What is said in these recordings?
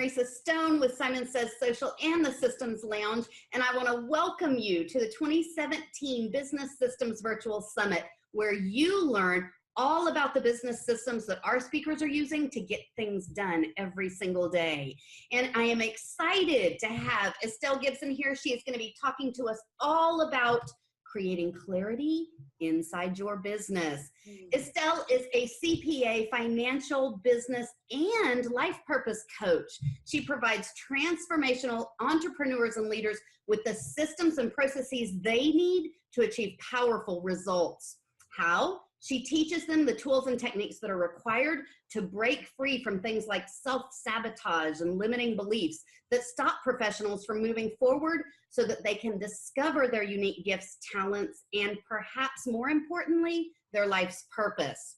Marisa Stone with Simon Says Social and the Systems Lounge, and I want to welcome you to the 2017 Business Systems Virtual Summit, where you learn all about the business systems that our speakers are using to get things done every single day. And I am excited to have Estelle Gibson here. She is going to be talking to us all about creating clarity inside your business. Estelle is a CPA, financial, business, and life purpose coach. She provides transformational entrepreneurs and leaders with the systems and processes they need to achieve powerful results. How? She teaches them the tools and techniques that are required to break free from things like self-sabotage and limiting beliefs that stop professionals from moving forward so that they can discover their unique gifts, talents, and perhaps more importantly, their life's purpose.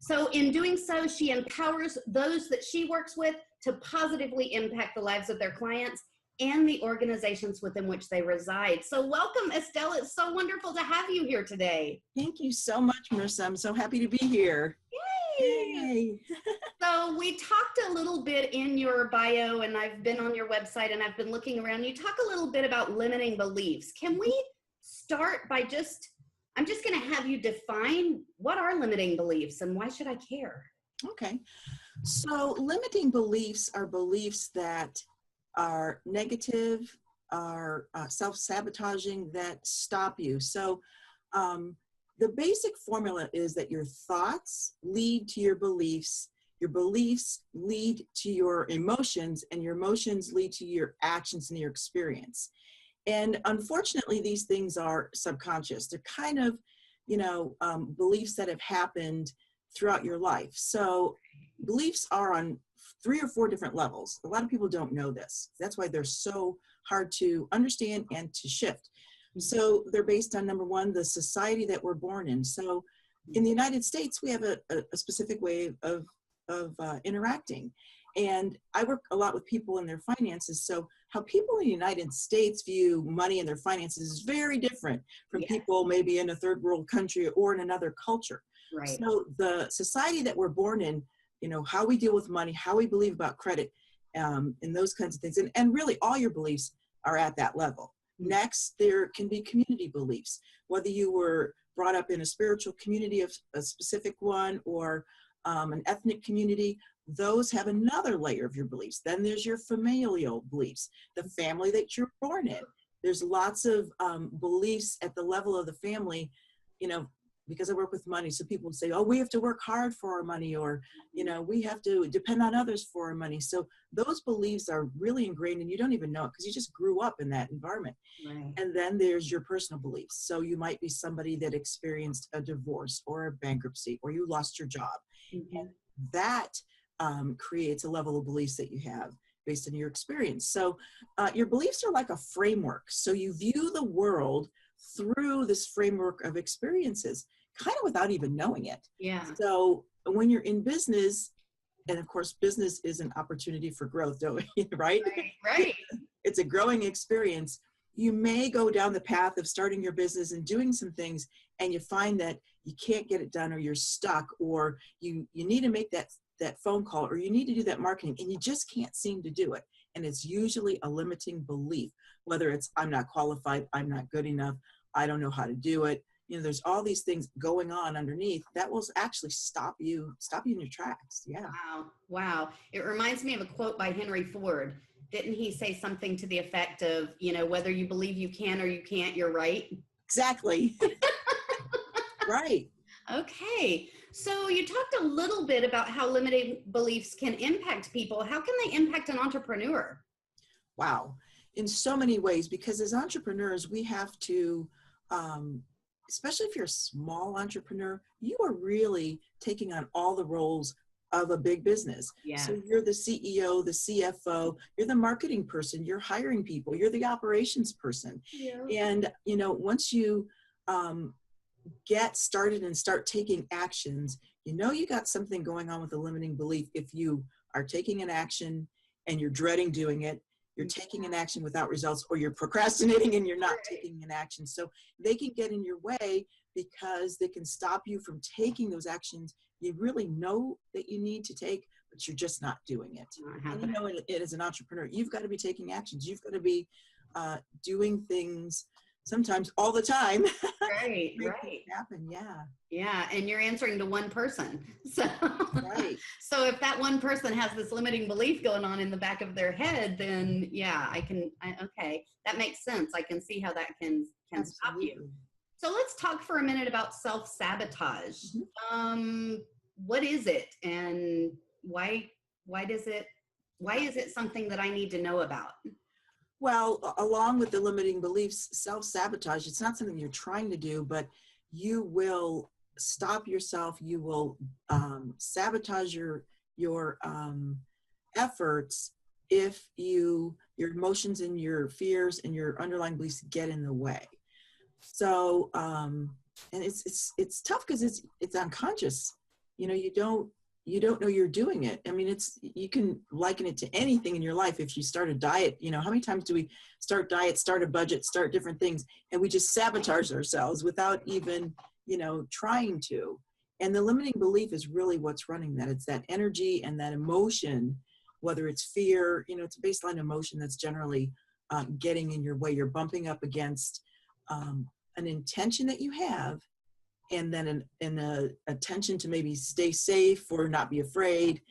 So in doing so, she empowers those that she works with to positively impact the lives of their clients and the organizations within which they reside. So welcome, Estelle. It's so wonderful to have you here today. Thank you so much, Marissa. I'm so happy to be here. Yay! So we talked a little bit in your bio, and I've been on your website and I've been looking around. You talk a little bit about limiting beliefs. Can we start by I'm just going to have you define what are limiting beliefs and why should I care? Okay. So limiting beliefs are beliefs that are negative, are self-sabotaging, that stop you. So the basic formula is that your thoughts lead to your beliefs lead to your emotions, and your emotions lead to your actions and your experience. And unfortunately, these things are subconscious. They're kind of, beliefs that have happened throughout your life. So beliefs are on 3 or 4 different levels. A lot of people don't know this. That's why they're so hard to understand and to shift. So they're based on, number one, the society that we're born in. So in the United States, we have a specific way of interacting. And I work a lot with people in their finances. So how people in the United States view money and their finances is very different from people maybe in a third world country or in another culture. Right. So the society that we're born in, how we deal with money, how we believe about credit, and those kinds of things. And really all your beliefs are at that level. Next, there can be community beliefs, whether you were brought up in a spiritual community of a specific one or an ethnic community. Those have another layer of your beliefs. Then there's your familial beliefs, the family that you're born in. There's lots of beliefs at the level of the family, because I work with money. So people say, oh, we have to work hard for our money, or, we have to depend on others for our money. So those beliefs are really ingrained and you don't even know it because you just grew up in that environment. Right. And then there's your personal beliefs. So you might be somebody that experienced a divorce or a bankruptcy, or you lost your job. Mm-hmm. And that creates a level of beliefs that you have based on your experience. So your beliefs are like a framework. So you view the world through this framework of experiences, kind of without even knowing it. Yeah. So when you're in business, and of course, business is an opportunity for growth, don't we? Right? Right. It's a growing experience. You may go down the path of starting your business and doing some things, and you find that you can't get it done, or you're stuck, or you need to make that phone call, or you need to do that marketing, and you just can't seem to do it. And it's usually a limiting belief, whether it's I'm not qualified, I'm not good enough, I don't know how to do it. There's all these things going on underneath that will actually stop you in your tracks. Yeah. Wow. It reminds me of a quote by Henry Ford. Didn't he say something to the effect of, whether you believe you can or you can't, you're right? Exactly. Right. Okay. So you talked a little bit about how limiting beliefs can impact people. How can they impact an entrepreneur? Wow. In so many ways, because as entrepreneurs, we have to, especially if you're a small entrepreneur, you are really taking on all the roles of a big business. Yeah. So you're the CEO, the CFO, you're the marketing person, you're hiring people, you're the operations person. Yeah. And, once you get started and start taking actions, you got something going on with a limiting belief. If you are taking an action and you're dreading doing it, you're taking an action without results, or you're procrastinating and you're not taking an action. So they can get in your way because they can stop you from taking those actions you really know that you need to take, but you're just not doing it. I have And it as an entrepreneur, you've got to be taking actions. You've got to be doing things sometimes all the time. Right, Make right. things happen. Yeah. Yeah, and you're answering to one person. So, Right. so if that one person has this limiting belief going on in the back of their head, then yeah, okay, that makes sense. I can see how that can stop you. Absolutely. So let's talk for a minute about self-sabotage. Mm-hmm. What is it, and why is it something that I need to know about? Well, along with the limiting beliefs, self-sabotage, it's not something you're trying to do, but you will stop yourself. You will sabotage your efforts if your emotions and your fears and your underlying beliefs get in the way. So, and it's tough because it's unconscious. You don't know you're doing it. I mean, you can liken it to anything in your life. If you start a diet, how many times do we start diets, start a budget, start different things, and we just sabotage ourselves without even, trying to. And the limiting belief is really what's running that. It's that energy and that emotion, whether it's fear, it's a baseline emotion that's generally getting in your way. You're bumping up against an intention that you have, and then an attention to maybe stay safe or not be afraid.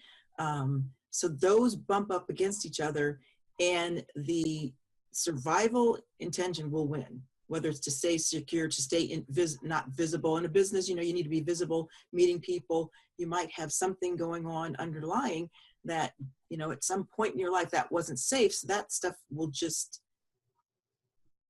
So those bump up against each other, and the survival intention will win, whether it's to stay secure, to stay not visible. In a business, you need to be visible, meeting people. You might have something going on underlying that, at some point in your life that wasn't safe. So that stuff will just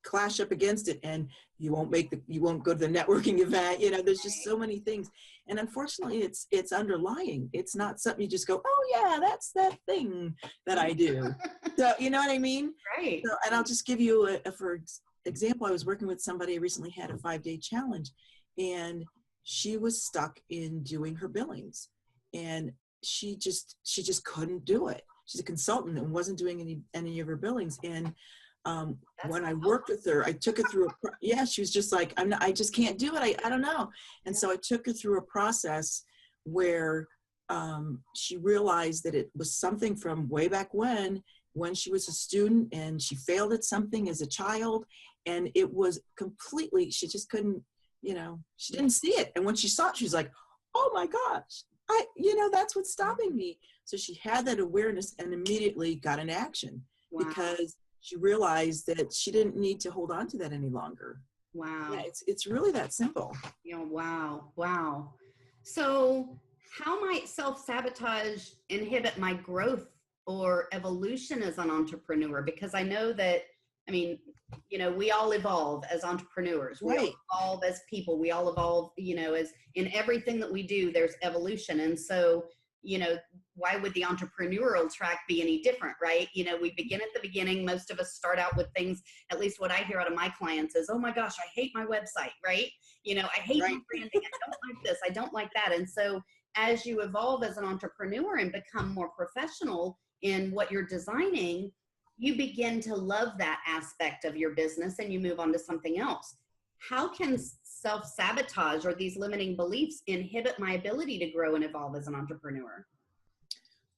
clash up against it, and you won't go to the networking event. There's just so many things, and unfortunately it's underlying. It's not something you just go, oh yeah, that's that thing that I do. So you know what I mean? Right. So, and I'll just give you for example, I was working with somebody who recently had a 5-day challenge, and she was stuck in doing her billings, and she just couldn't do it. She's a consultant and wasn't doing any of her billings. And when I worked with her, I took her through she was just like, I just can't do it. I don't know. And so I took her through a process where she realized that it was something from way back when she was a student, and she failed at something as a child, and it was completely, she just couldn't, she didn't see it. And when she saw it, she was like, oh my gosh, that's what's stopping me. So she had that awareness and immediately got into action. Wow. Because she realized that she didn't need to hold on to that any longer. Wow. Yeah, it's really that simple. Wow. So how might self-sabotage inhibit my growth or evolution as an entrepreneur? Because I know that, we all evolve as entrepreneurs. We all evolve as people. We all evolve, as in everything that we do, there's evolution. And so, why would the entrepreneurial track be any different, right? We begin at the beginning. Most of us start out with things, at least what I hear out of my clients is, oh my gosh, I hate my website, right? I hate my branding. I don't like this. I don't like that. And so as you evolve as an entrepreneur and become more professional in what you're designing, you begin to love that aspect of your business and you move on to something else. How can self-sabotage or these limiting beliefs inhibit my ability to grow and evolve as an entrepreneur?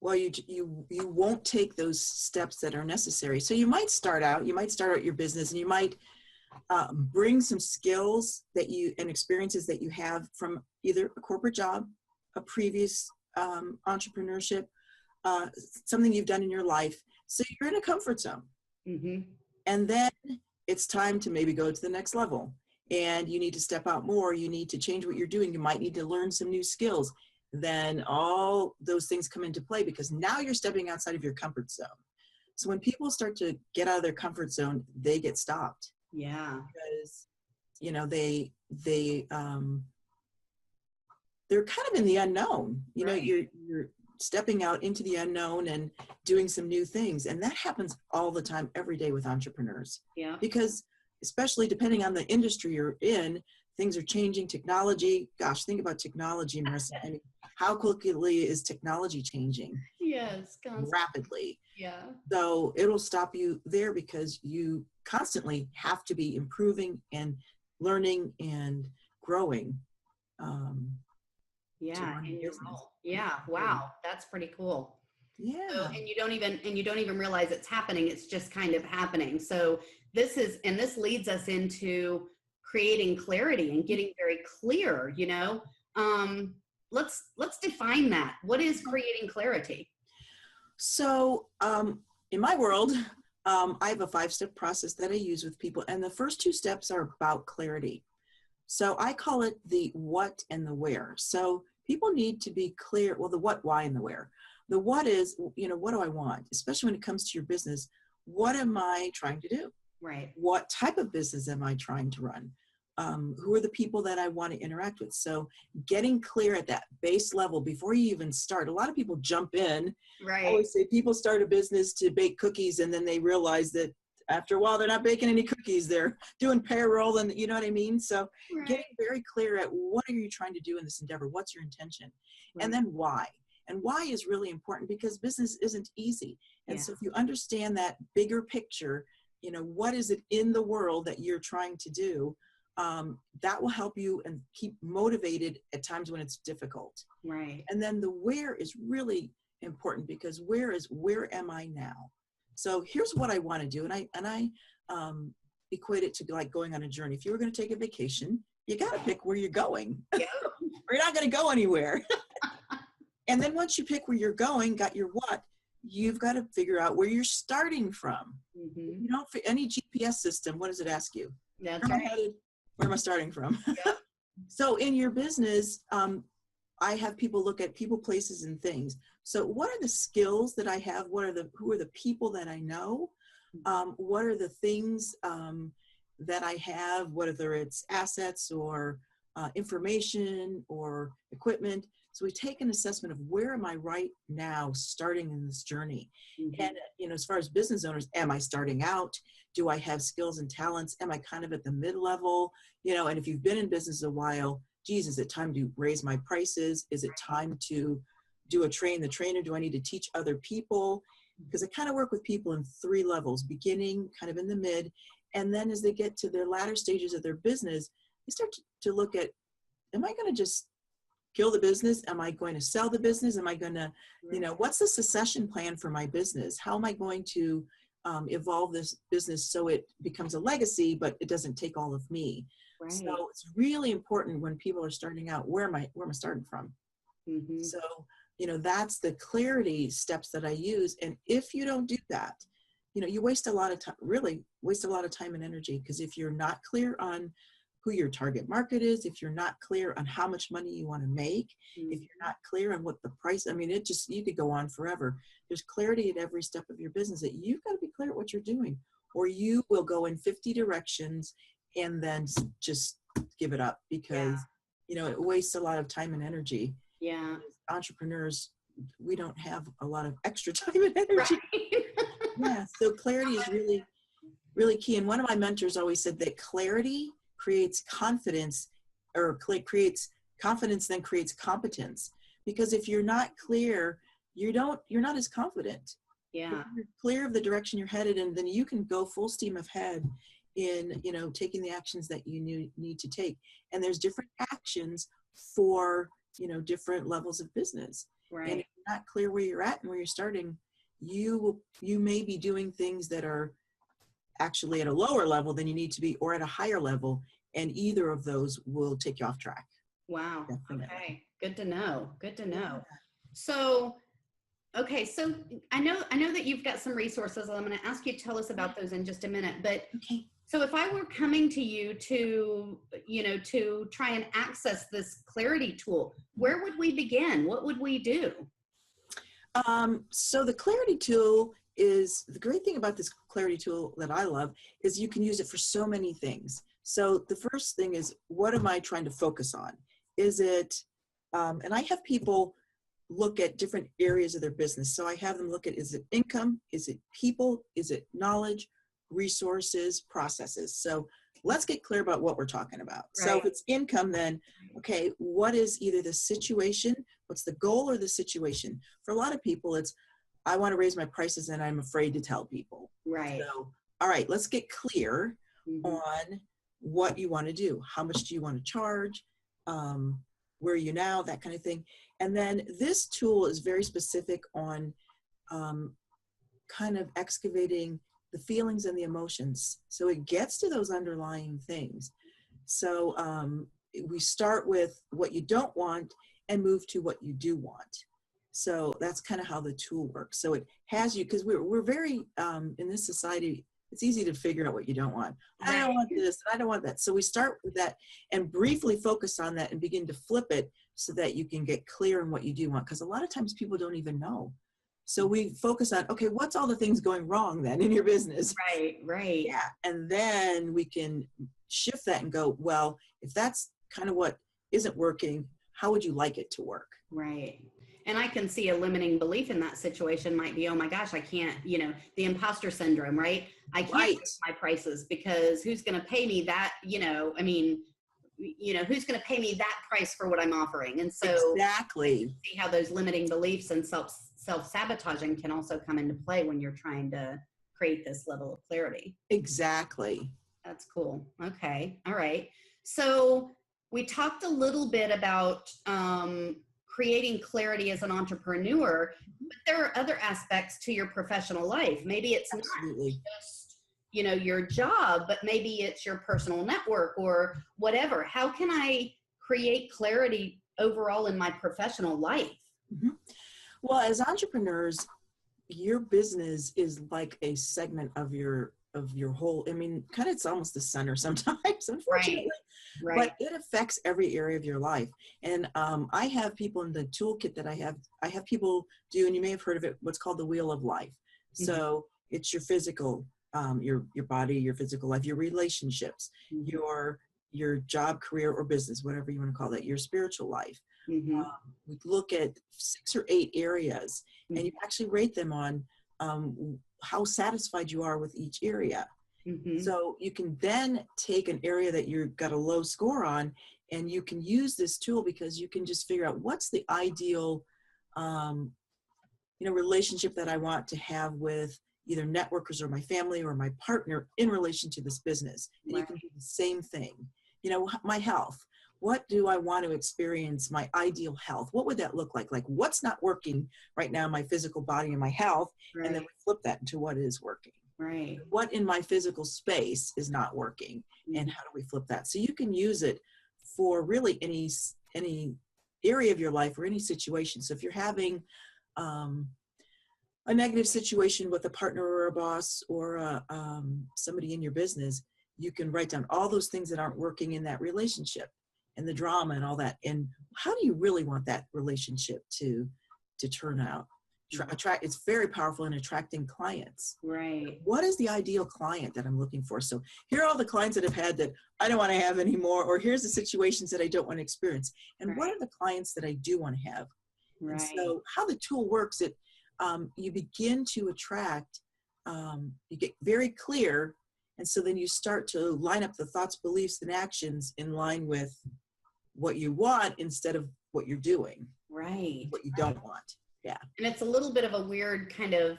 Well, you won't take those steps that are necessary. So you might start out your business, and you might bring some skills and experiences that you have from either a corporate job, a previous entrepreneurship, something you've done in your life. So you're in a comfort zone. Mm-hmm. And then it's time to maybe go to the next level, and you need to step out more. You need to change what you're doing. You might need to learn some new skills. Then all those things come into play, because now you're stepping outside of your comfort zone. So when people start to get out of their comfort zone, they get stopped. Yeah. Because, they're kind of in the unknown. You're stepping out into the unknown and doing some new things. And that happens all the time, every day with entrepreneurs. Yeah. Because especially depending on the industry you're in, things are changing. Technology, gosh, think about technology, Marissa. How quickly is technology changing? Yes, constantly. Rapidly. Yeah. So it'll stop you there, because you constantly have to be improving and learning and growing. In your role. Yeah. Wow. That's pretty cool. So, Yeah. and you don't even realize it's happening. It's just kind of happening. So this leads us into creating clarity and getting very clear, you know. Um, let's define that. What is creating clarity? So in my world, I have a 5-step process that I use with people. And the first 2 steps are about clarity. So I call it the what and the where. So people need to be clear, well, the what, why, and the where. The what is, what do I want? Especially when it comes to your business. What am I trying to do? Right. What type of business am I trying to run? Who are the people that I want to interact with? So getting clear at that base level before you even start. A lot of people jump in. I Right. always say people start a business to bake cookies, and then they realize that after a while they're not baking any cookies. They're doing payroll, and you know what I mean? So Right. getting very clear at what are you trying to do in this endeavor? What's your intention? And Right. then why? And why is really important because business isn't easy. And Yeah. so if you understand that bigger picture, what is it in the world that you're trying to do, that will help you and keep motivated at times when it's difficult. Right. And then the where is really important because where am I now? So here's what I want to do. And I equate it to like going on a journey. If you were going to take a vacation, you got to pick where you're going Yeah. or you're not going to go anywhere. And then once you pick where you're going, got your what, you've got to figure out where you're starting from. If Mm-hmm. you don't, any GPS system, what does it ask you? That's Where am I right. headed? Where am I starting from? Yep. So in your business, I have people look at people, places, and things. So what are the skills that I have? Who are the people that I know? What are the things that I have, whether it's assets or information or equipment? So we take an assessment of where am I right now starting in this journey? Mm-hmm. And, as far as business owners, am I starting out? Do I have skills and talents? Am I kind of at the mid-level? And if you've been in business a while, geez, is it time to raise my prices? Is it time to do a train the trainer? Do I need to teach other people? Because I kind of work with people in 3 levels, beginning, kind of in the mid, and then as they get to their latter stages of their business, they start to look at, am I going to just kill the business? Am I going to sell the business? Am I going to, what's the succession plan for my business? How am I going to evolve this business so it becomes a legacy, but it doesn't take all of me? Right. So it's really important when people are starting out, where am I starting from? Mm-hmm. So, that's the clarity steps that I use. And if you don't do that, you waste a lot of time, really waste a lot of time and energy. Because if you're not clear on who your target market is, if you're not clear on how much money you want to make, Mm-hmm. if you're not clear on what the price, you could go on forever. There's clarity at every step of your business that you've got to be clear at what you're doing, or you will go in 50 directions and then just give it up because, it wastes a lot of time and energy. Yeah. As entrepreneurs, we don't have a lot of extra time and energy. Right. Yeah. So clarity is really, really key. And one of my mentors always said that clarity creates confidence, or creates confidence, then creates competence. Because if you're not clear, you're not as confident. Yeah. If you're clear of the direction you're headed, and then you can go full steam ahead in, taking the actions that you need to take. And there's different actions for, different levels of business. Right. And if you're not clear where you're at and where you're starting, you may be doing things that are actually at a lower level than you need to be, or at a higher level, and either of those will take you off track. Wow. Definitely. Okay. Good to know. Good to know. Yeah. So, okay. So I know that you've got some resources. I'm going to ask you to tell us about those in just a minute. But Okay. so if I were coming to you to try and access this clarity tool, where would we begin? What would we do? So the clarity tool is, the great thing about this clarity tool that I love is you can use it for so many things. So the first thing is, what am I trying to focus on? Is it, and I have people look at different areas of their business. So I have them look at, is it income? Is it people? Is it knowledge, resources, processes? So let's get clear about what we're talking about. Right. So if it's income, then, okay, what is either the situation, what's the goal, or the situation? For a lot of people, it's, I want to raise my prices and I'm afraid to tell people. Right. So, all right, let's get clear on what you want to do. How much do you want to charge? where are you now, that kind of thing. And then this tool is very specific on kind of excavating the feelings and the emotions. So it gets to those underlying things. So we start with what you don't want and move to what you do want. So that's kind of how the tool works. So it has you, because we're very, in this society, it's easy to figure out what you don't want. I don't want this, I don't want that. So we start with that and briefly focus on that and begin to flip it so that you can get clear on what you do want. Because a lot of times people don't even know. So we focus on, okay, what's all the things going wrong then in your business? Right. Yeah. And then we can shift that and go, well, if that's kind of what isn't working, how would you like it to work? Right. And I can see a limiting belief in that situation might be, oh my gosh, I can't, the imposter syndrome, right? I can't raise my prices because who's going to pay me that, who's going to pay me that price for what I'm offering? And so exactly, see how those limiting beliefs and self-sabotaging can also come into play when you're trying to create this level of clarity. Exactly. That's cool. Okay. All right. So we talked a little bit about creating clarity as an entrepreneur, but there are other aspects to your professional life. Maybe it's Absolutely. not just, your job, but maybe it's your personal network or whatever. How can I create clarity overall in my professional life? Mm-hmm. Well, as entrepreneurs, your business is like a segment of your whole, kind of, it's almost the center sometimes, unfortunately. Right. But it affects every area of your life. And I have people in the toolkit that I have people do, and you may have heard of it, what's called the Wheel of Life. So it's your physical, your body, your physical life, your relationships, your job, career, or business, whatever you want to call that, your spiritual life. We look at 6 or 8 areas, and you actually rate them on how satisfied you are with each area. So you can then take an area that you've got a low score on, and you can use this tool because you can just figure out what's the ideal relationship that I want to have with either networkers or my family or my partner in relation to this business. And you can do the same thing. My health. What do I want to experience my ideal health? What would that look like? Like, what's not working right now in my physical body and my health? And then we flip that into what is working. Right. What in my physical space is not working? And how do we flip that? So you can use it for really any area of your life or any situation. So if you're having a negative situation with a partner or a boss or somebody in your business, you can write down all those things that aren't working in that relationship and the drama and all that. And how do you really want that relationship to turn out? It's very powerful in attracting clients. Right. What is the ideal client that I'm looking for? So here are all the clients that I've had that I don't want to have anymore, or here's the situations that I don't want to experience. And what are the clients that I do want to have? And so how the tool works, you begin to attract, you get very clear. And so then you start to line up the thoughts, beliefs, and actions in line with what you want instead of what you're doing. Right. What you don't want. Yeah. And it's a little bit of a weird kind of,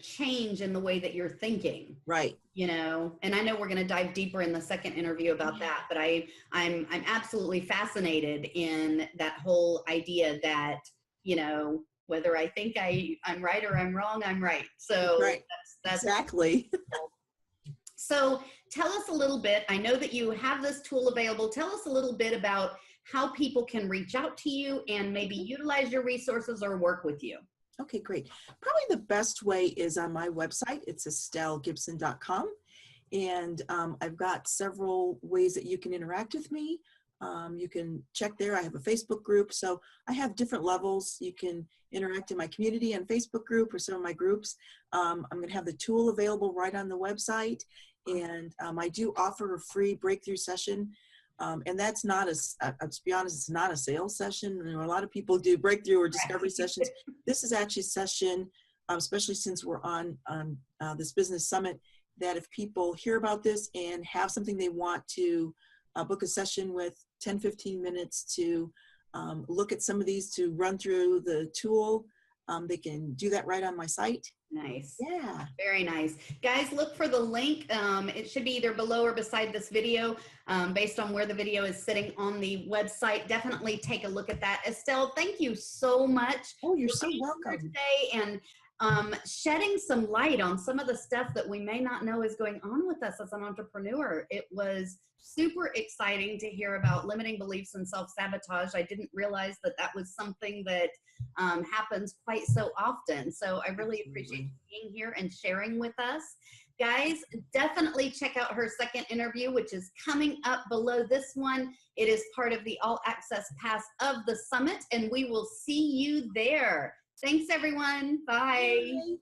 change in the way that you're thinking. Right. And I know we're going to dive deeper in the second interview about that, but I'm absolutely fascinated in that whole idea that, whether I think I'm right or I'm wrong, I'm right. So that's exactly. So tell us a little bit, I know that you have this tool available. Tell us a little bit about how people can reach out to you and maybe utilize your resources or work with you. Okay, great. Probably the best way is on my website. It's estellegibson.com. And I've got several ways that you can interact with me. You can check there. I have a Facebook group. So I have different levels. You can interact in my community and Facebook group or some of my groups. I'm going to have the tool available right on the website. And I do offer a free breakthrough session. And that's not to be honest, it's not a sales session. A lot of people do breakthrough or discovery sessions. This is actually a session, especially since we're on this business summit, that if people hear about this and have something they want to book a session with 10, 15 minutes to look at some of these, to run through the tool, they can do that right on my site. Nice. Yeah. Very nice. Guys, look for the link. It should be either below or beside this video, based on where the video is sitting on the website. Definitely take a look at that. Estelle, thank you so much Oh, you're for so being here welcome. today and shedding some light on some of the stuff that we may not know is going on with us as an entrepreneur. It was super exciting to hear about limiting beliefs and self-sabotage. I didn't realize that that was something that happens quite so often. So I really appreciate you being here and sharing with us. Guys, definitely check out her second interview, which is coming up below this one. It is part of the All Access Pass of the Summit, and we will see you there. Thanks, everyone. Bye. Bye.